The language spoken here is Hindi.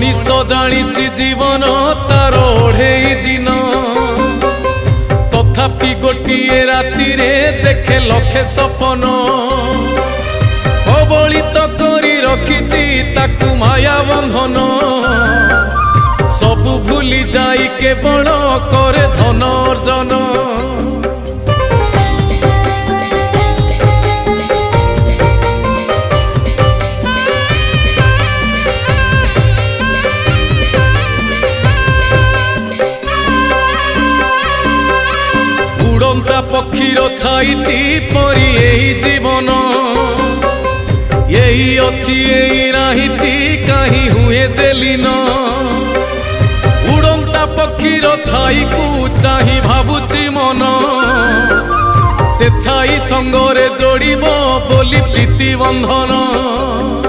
मनीष जानी जीवन तार ओढ़े दिन तथापि गोटे राति देखे लखे सपन कबलित करी रखिछि ताकू माया बंधन सबु भूली जाई केवल करे धन अर्जन। उड़ंता पक्षीर छाईटी परी यही जीवन यही अच्छी यही नाहीटी कहीं हुए जेलीन उड़ंता पक्षीर छाई को चाही भावुची मन से छाई संगरे जोड़िब बोली प्रीति बंधन।